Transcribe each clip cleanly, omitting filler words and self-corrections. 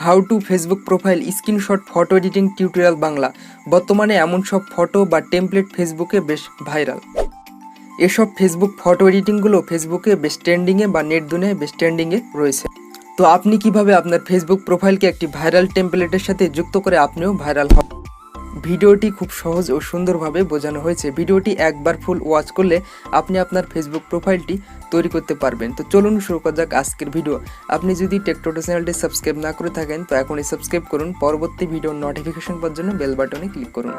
How to Facebook profile screenshot photo editing tutorial Bangla. বর্তমানে এমন সব ফটো বা টেমপ্লেট ফেসবুকে বেশ ভাইরাল। এসব ফেসবুক ফটো এডিটিংগুলো ফেসবুকে বেশ ট্রেন্ডিংয়ে বা নেট দুনিয়ায় বেশ ট্রেন্ডিংয়ে রয়েছে। তো আপনি কিভাবে আপনার ফেসবুক প্রোফাইলকে একটি ভাইরাল টেমপ্লেটের সাথে যুক্ত করে আপনিও ভাইরাল হন। ভিডিওটি খুব সহজ ও সুন্দরভাবে বোঝানো হয়েছে। ভিডিওটি একবার ফুল ওয়াচ করলে আপনি আপনার ফেসবুক প্রোফাইলটি তৈরি করতে পারবেন। তো চলুন শুরু করা যাক আজকের ভিডিও। আপনি যদি টেকটোটো চ্যানেলটি সাবস্ক্রাইব না করে থাকেন তো এখনই সাবস্ক্রাইব করুন। পরবর্তী ভিডিওর নোটিফিকেশন পাওয়ার জন্য বেল বাটনে ক্লিক করুন।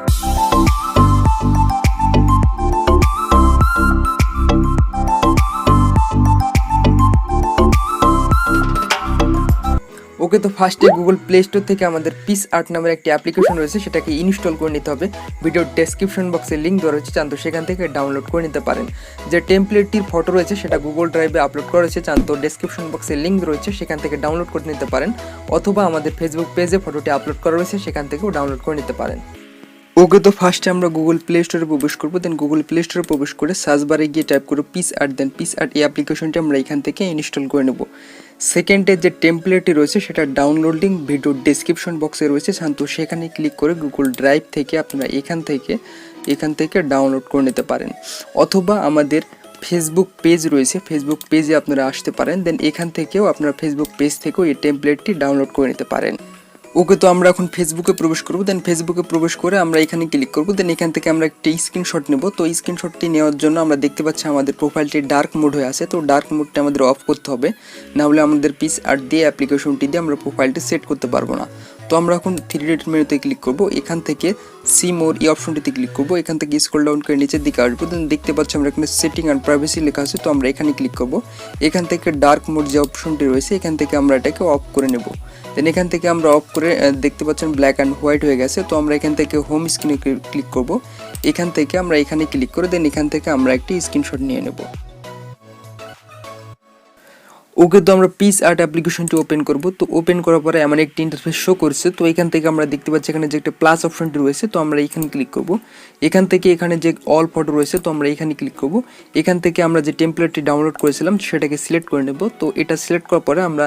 ওকে, তো ফার্স্টে গুগল প্লে স্টোর থেকে আমাদের পিক্সআর্ট নামের একটি অ্যাপ্লিকেশন রয়েছে, সেটাকে ইনস্টল করে নিতে হবে। ভিডিওর ডেসক্রিপশন বক্সে লিঙ্ক দেওয়া রয়েছে, চান তো সেখান থেকে ডাউনলোড করে নিতে পারেন। যে টেমপ্লেটটির ফটো রয়েছে সেটা গুগল ড্রাইভে আপলোড করা রয়েছে, চান তো ডেসক্রিপশন বক্সে লিঙ্ক রয়েছে, সেখান থেকে ডাউনলোড করে নিতে পারেন। অথবা আমাদের ফেসবুক পেজে ফটোটি আপলোড করা রয়েছে, সেখান থেকেও ডাউনলোড করে নিতে পারেন। ওকে, তো ফার্স্টে আমরা গুগল প্লে স্টোরে প্রবেশ করবো। দেন গুগল প্লে স্টোরে প্রবেশ করে সার্চ বারে গিয়ে টাইপ করবো পিক্সআর্ট। দেন পিক্সআর্ট এই অ্যাপ্লিকেশনটি আমরা এখান থেকে ইনস্টল করে নেব। সেকেন্ডে যে টেমপ্লেটটি রয়েছে সেটা ডাউনলোডিং ভিডিও ডেসক্রিপশন বক্সে রয়েছে, তো সেখানে ক্লিক করে গুগল ড্রাইভ থেকে আপনারা এখান থেকে ডাউনলোড করে নিতে পারেন। অথবা আমাদের ফেসবুক পেজ রয়েছে, ফেসবুক পেজে আপনারা আসতে পারেন। দেন এখান থেকেও আপনারা ফেসবুক পেজ থেকেও এই টেমপ্লেটটি ডাউনলোড করে নিতে পারেন। ওকে, তো আমরা এখন ফেসবুকে প্রবেশ করবো। দেন ফেসবুকে প্রবেশ করে আমরা এখানে ক্লিক করবো। দেন এখান থেকে আমরা একটা স্ক্রিনশট নেব। তো স্ক্রিনশটটি নেওয়ার জন্য আমরা দেখতে পাচ্ছি আমাদের প্রোফাইলটি ডার্ক মোড হয়ে আছে, তো ডার্ক মোডটা আমাদের অফ করতে হবে, না হলে আমাদের পিক্সআর্ট দিয়ে অ্যাপ্লিকেশনটি দিয়ে আমরা প্রোফাইলটি সেট করতে পারবো না। তো আমরা এখন 3 ডট মেনুতে ক্লিক করবো। এখান থেকে সি মোর এই অপশনটিতে ক্লিক করবো। এখান থেকে স্ক্রল ডাউন করে নিচের দিকে আসবো। দেন দেখতে পাচ্ছি আমরা এখানে সেটিং অ্যান্ড প্রাইভেসি লেখা আছে, তো আমরা এখানে ক্লিক করবো। এখান থেকে ডার্ক মোড যে অপশনটি রয়েছে এখান থেকে আমরা এটাকে অফ করে নেব। দেন এখান থেকে আমরা অফ করে দেখতে পাচ্ছেন ব্ল্যাক অ্যান্ড হোয়াইট হয়ে গেছে, তো আমরা এখান থেকে হোম স্ক্রিনে ক্লিক করব। এখান থেকে আমরা এখানে ক্লিক করে দেন এখান থেকে আমরা একটি স্ক্রিনশট নিয়ে নেব। ওকে, তো আমরা পিক্সআর্ট অ্যাপ্লিকেশনটি ওপেন করব। তো ওপেন করার পরে এমন একটি ইন্টারফেস শো করছে, তো এখান থেকে আমরা দেখতে পাচ্ছি এখানে যে একটা প্লাস অপশনটি রয়েছে, তো আমরা এখানে ক্লিক করব। এখান থেকে এখানে যে অল ফটো রয়েছে, তো আমরা এখানে ক্লিক করব। এখান থেকে আমরা যে টেমপ্লেটটি ডাউনলোড করেছিলাম সেটাকে সিলেক্ট করে নেব। তো এটা সিলেক্ট করার পরে আমরা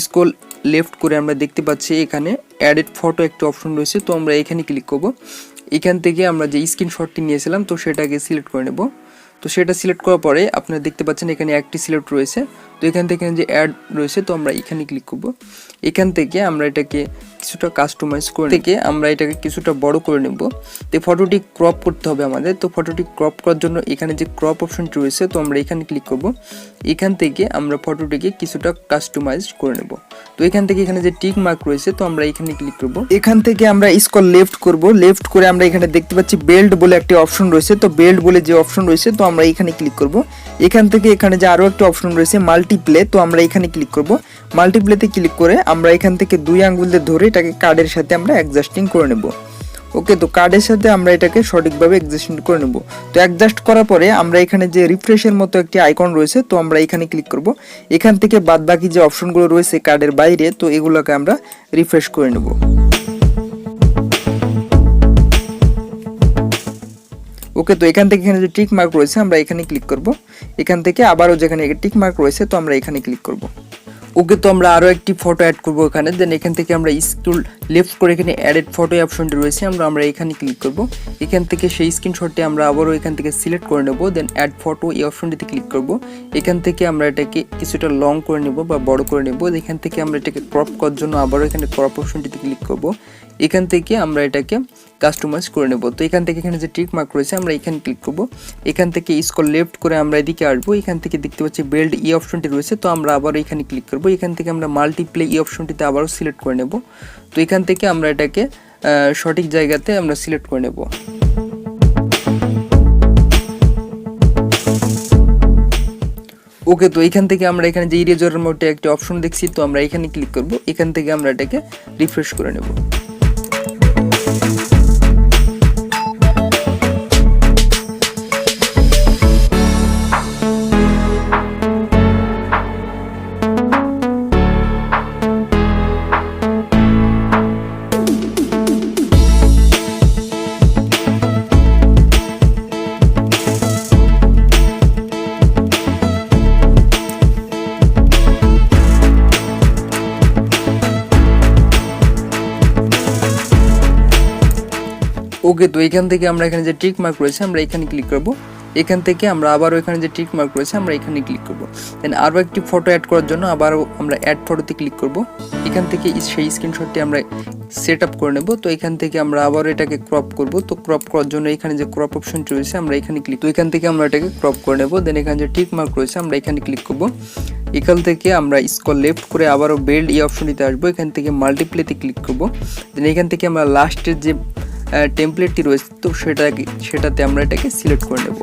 স্ক্রল লেফট করে আমরা দেখতে পাচ্ছি এখানে অ্যাডেড ফটো একটা অপশন রয়েছে, তো আমরা এখানে ক্লিক করব। এখান থেকে আমরা যে স্ক্রিনশটটি নিয়েছিলাম তো সেটাকে সিলেক্ট করে নেব। তো সেটা সিলেক্ট করার পরে আপনারা দেখতে পাচ্ছেন এখানে একটি সিলেক্ট রয়েছে, তো এখান থেকে যে অ্যাড রয়েছে, তো আমরা এখানে ক্লিক করব। এখান থেকে আমরা এটাকে কিছুটা কাস্টমাইজ করে এটাকে কিছুটা বড় করে নেব। তো ফটোটি ক্রপ করতে হবে আমাদের। তো ফটোটি ক্রপ করার জন্য এখানে যে ক্রপ অপশনটি রয়েছে, তো আমরা এখানে ক্লিক করব। এখান থেকে আমরা ফটোটিকে কিছুটা কাস্টমাইজ করে নেব। তো এখান থেকে এখানে যে টিক মার্ক রয়েছে, তো আমরা এখানে ক্লিক করব। এখান থেকে আমরা স্ক্রল লেফট করব। লেফট করে আমরা এখানে দেখতে পাচ্ছি বেল্ট বলে একটি অপশন রয়েছে, তো বেল্ট বলে যে অপশন রয়েছে, তো আমরা এখানে ক্লিক করব। এখান থেকে এখানে যে আরও একটা অপশন রয়েছে মাল্টিপ্লে, তো আমরা এখানে ক্লিক করব। মাল্টিপ্লেতে ক্লিক করে আমরা এখান থেকে 2 আঙ্গুল দিয়ে ধরে এটাকে কার্ডের সাথে আমরা অ্যাডজাস্টিং করে নেব। ওকে, তো কার্ডের সাথে আমরা এটাকে সঠিকভাবে অ্যাডজাস্ট করে নেব। তো অ্যাডজাস্ট করার পরে আমরা এখানে যে রিফ্রেশের মতো একটি আইকন রয়েছে, তো আমরা এখানে ক্লিক করব। এখান থেকে বাদবাকি যে অপশনগুলো রয়েছে কার্ডের বাইরে, তো এগুলোকে আমরা রিফ্রেশ করে নেব। ওকে, তো এখান থেকে এখানে যে টিক মার্ক রয়েছে আমরা এখানে ক্লিক করব। এখান থেকে আবারও যেখানে টিক মার্ক রয়েছে, তো আমরা এখানে ক্লিক করব। ওকে, তো আমরা আরও একটি ফটো অ্যাড করবো এখানে। দেন এখান থেকে আমরা স্ক্রল লেফট করে এখানে অ্যাডেড ফটো অপশনটি রয়েছে, আমরা এখানে ক্লিক করব। এখান থেকে সেই স্ক্রিনশটটি আমরা আবারও এখান থেকে সিলেক্ট করে নেব। দেন অ্যাড ফটো এই অপশনটিতে ক্লিক করব। এখান থেকে আমরা এটাকে কিছুটা লং করে নেব বা বড় করে নেব। এখান থেকে আমরা এটাকে ক্রপ করার জন্য আবারও এখানে ক্রপ অপশনটিতে ক্লিক করব। এখান থেকে আমরা এটাকে কাস্টমাইজ করে নেব। তো এখান থেকে এখানে যে টিক মার্ক রয়েছে আমরা এখানে ক্লিক করব। এখান থেকে স্ক্রল লেফট করে আমরা এদিকে আসবো। এখান থেকে দেখতে পাচ্ছি বেল্ট এই অপশনটি রয়েছে, তো আমরা আবারও এখানে ক্লিক করব। এখান থেকে আমরা মাল্টিপ্লে এই অপশনটিতে আবারও সিলেক্ট করে নেব। তো এখান থেকে আমরা এটাকে সঠিক জায়গাতে আমরা সিলেক্ট করে নেব। ওকে, তো এখান থেকে আমরা এখানে যে ইরেজারের মধ্যে একটা অপশন দেখছি, তো আমরা এখানে ক্লিক করব। এখান থেকে আমরা এটাকে রিফ্রেশ করে নেব। ওকে, তো এখান থেকে আমরা এখানে যে টিক মার্ক রয়েছে আমরা এখানে ক্লিক করব। এখান থেকে আমরা আবারও এখানে যে টিক মার্ক রয়েছে আমরা এখানে ক্লিক করব। দেন আরও একটি ফটো অ্যাড করার জন্য আবারও আমরা অ্যাড ফটোতে ক্লিক করব। এখান থেকে সেই স্ক্রিনশটটি আমরা সেট আপ করে নেব। তো এখান থেকে আমরা আবারও এটাকে ক্রপ করব। তো ক্রপ করার জন্য এখানে যে ক্রপ অপশনটি রয়েছে আমরা এখানে ক্লিক, তো এখান থেকে আমরা এটাকে ক্রপ করে নেব। দেন এখানে যে টিক মার্ক রয়েছে আমরা এখানে ক্লিক করব। এখান থেকে আমরা স্ক্রল লেফট করে আবারও বেল্ড এই অপশনটিতে আসবো। এখান থেকে মাল্টিপ্লেতে ক্লিক করব। দেন এখান থেকে আমরা লাস্টের যে টেমপ্লেটটি রয়েছে তো সেটাতে আমরা এটাকে সিলেক্ট করে নেব।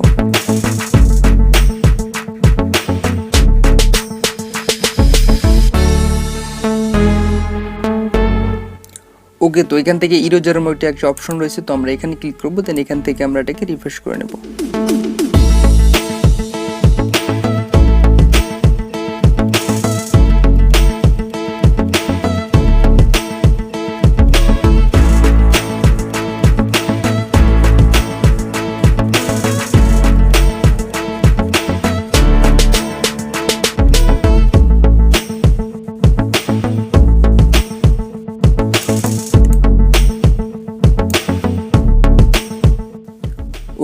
ওকে, তো এখান থেকে ইরেজারের মধ্যে একটা অপশন রয়েছে, তো আমরা এখানে ক্লিক করব। দেন এখান থেকে আমরা এটাকে রিফ্রেশ করে নেব।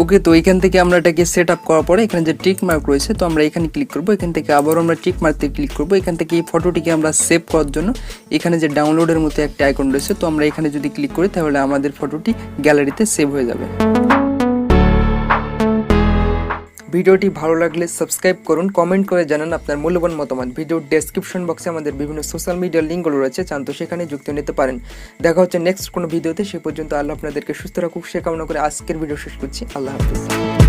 ওকে, তো এখান থেকে আমরা এটাকে সেট আপ করার পরে এখানে যে টিক মার্ক রয়েছে তো আমরা এখানে ক্লিক করব। এখান থেকে আবারও আমরা টিক মার্কতে ক্লিক করব। এখান থেকে এই ফটোটিকে আমরা সেভ করার জন্য এখানে যে ডাউনলোডের মতো একটা আইকন রয়েছে তো আমরা এখানে যদি ক্লিক করি তাহলে আমাদের ফটোটি গ্যালারিতে সেভ হয়ে যাবে। ভিডিওটি ভালো লাগলে সাবস্ক্রাইব করুন, কমেন্ট করে জানান আপনার মূল্যবান মতামত। ভিডিওর ডেসক্রিপশন বক্সে আমাদের বিভিন্ন সোশ্যাল মিডিয়ার লিঙ্কগুলো রয়েছে, চান তো সেখানে যুক্ত নিতে পারেন। দেখা হচ্ছে নেক্সট কোনো ভিডিওতে, সে পর্যন্ত আল্লাহ আপনাদেরকে সুস্থ রাখুক সে কামনা করে আজকের ভিডিও শেষ করছি। আল্লাহ হাফিজ।